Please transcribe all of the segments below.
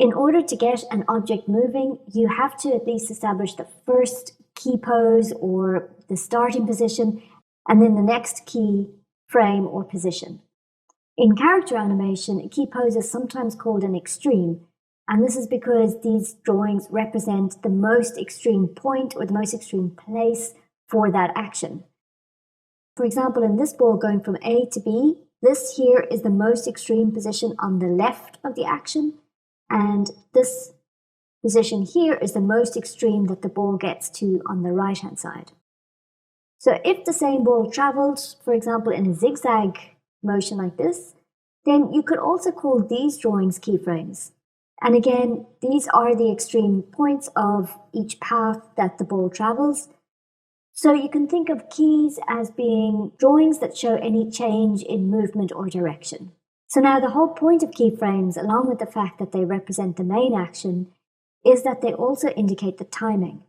In order to get an object moving, you have to at least establish the first key pose or the starting position, and then the next key frame or position. In character animation, a key pose is sometimes called an extreme, and this is because these drawings represent the most extreme point or the most extreme place for that action. For example, in this ball going from A to B, this here is the most extreme position on the left of the action, and this position here is the most extreme that the ball gets to on the right-hand side. So if the same ball travels, for example, in a zigzag motion like this, then you could also call these drawings keyframes. And again, these are the extreme points of each path that the ball travels. So you can think of keys as being drawings that show any change in movement or direction. So now the whole point of keyframes, along with the fact that they represent the main action, is that they also indicate the timing.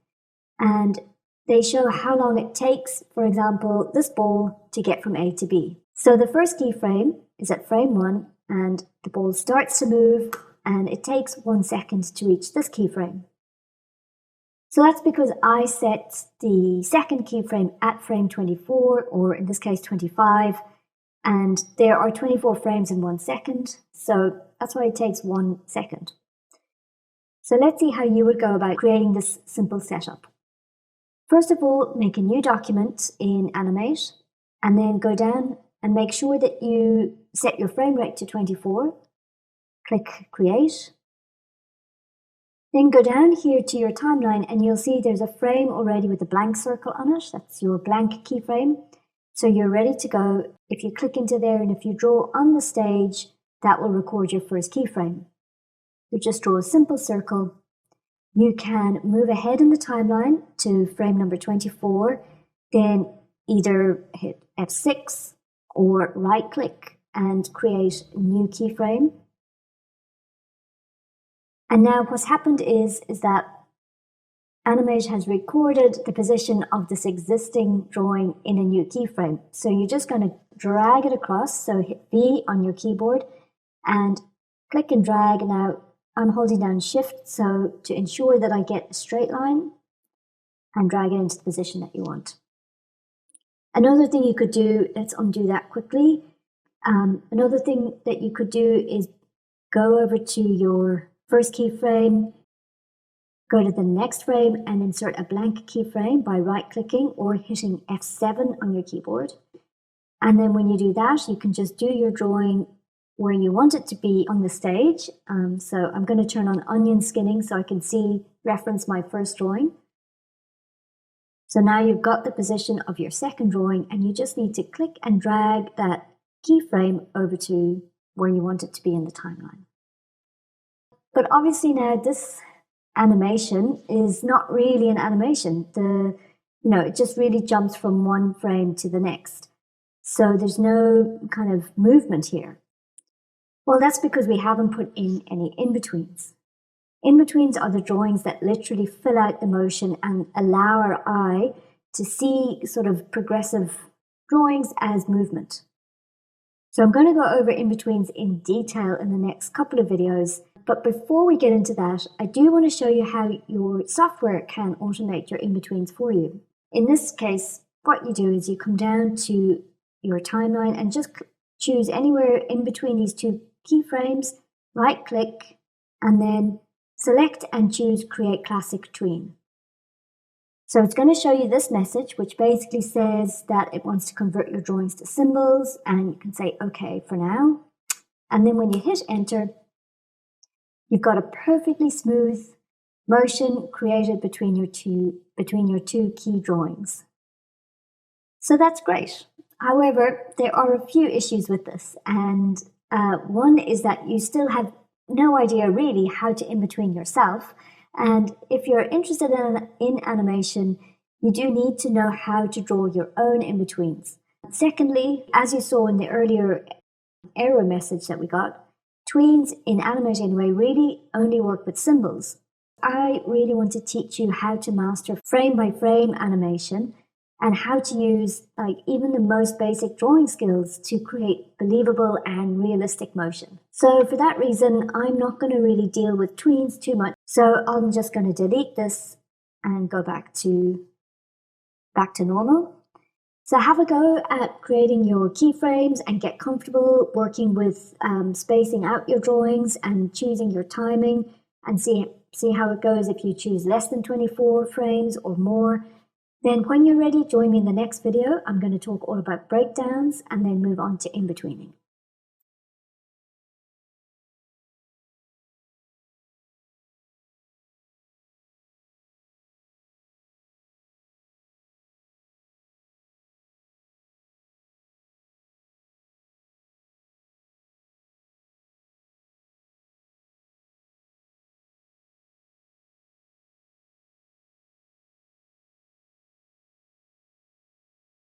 And they show how long it takes, for example, this ball to get from A to B. So the first keyframe is at frame 1, and the ball starts to move, and it takes 1 second to reach this keyframe. So that's because I set the second keyframe at frame 24, or in this case 25, and there are 24 frames in 1 second, so that's why it takes 1 second. So let's see how you would go about creating this simple setup. First of all, make a new document in Animate, and then go down and make sure that you set your frame rate to 24. Click Create. Then go down here to your timeline and you'll see there's a frame already with a blank circle on it. That's your blank keyframe. So you're ready to go. If you click into there and if you draw on the stage, that will record your first keyframe. So just draw a simple circle. You can move ahead in the timeline to frame number 24, then either hit F6 or right click and create a new keyframe. And now what's happened is that Animate has recorded the position of this existing drawing in a new keyframe. So you're just going to drag it across. So hit V on your keyboard and click and drag. Now I'm holding down Shift so to ensure that I get a straight line and drag it into the position that you want. Another thing you could do, let's undo that quickly. Another thing that you could do is go over to your first keyframe, go to the next frame and insert a blank keyframe by right-clicking or hitting F7 on your keyboard. And then when you do that, you can just do your drawing where you want it to be on the stage. So I'm going to turn on onion skinning so I can reference my first drawing. So now you've got the position of your second drawing and you just need to click and drag that keyframe over to where you want it to be in the timeline. But obviously now this animation is not really an animation. It just really jumps from one frame to the next. So there's no kind of movement here. Well, that's because we haven't put in any in-betweens. In-betweens are the drawings that literally fill out the motion and allow our eye to see sort of progressive drawings as movement. So I'm going to go over in-betweens in detail in the next couple of videos. But before we get into that, I do want to show you how your software can automate your in-betweens for you. In this case, what you do is you come down to your timeline and just choose anywhere in between these two keyframes, right-click, and then select and choose Create Classic Tween. So it's going to show you this message, which basically says that it wants to convert your drawings to symbols, and you can say OK for now. And then when you hit Enter, you've got a perfectly smooth motion created between your two key drawings. So that's great. However, there are a few issues with this, and one is that you still have no idea really how to in-between yourself. And if you're interested in animation, you do need to know how to draw your own in-betweens. Secondly, as you saw in the earlier error message that we got, tweens in Animate anyway really only work with symbols. I really want to teach you how to master frame by frame animation, and how to use like even the most basic drawing skills to create believable and realistic motion. So for that reason, I'm not going to really deal with tweens too much. So I'm just going to delete this and go back to normal. So have a go at creating your keyframes and get comfortable working with spacing out your drawings and choosing your timing, and see how it goes if you choose less than 24 frames or more. Then when you're ready, join me in the next video. I'm going to talk all about breakdowns and then move on to in-betweening.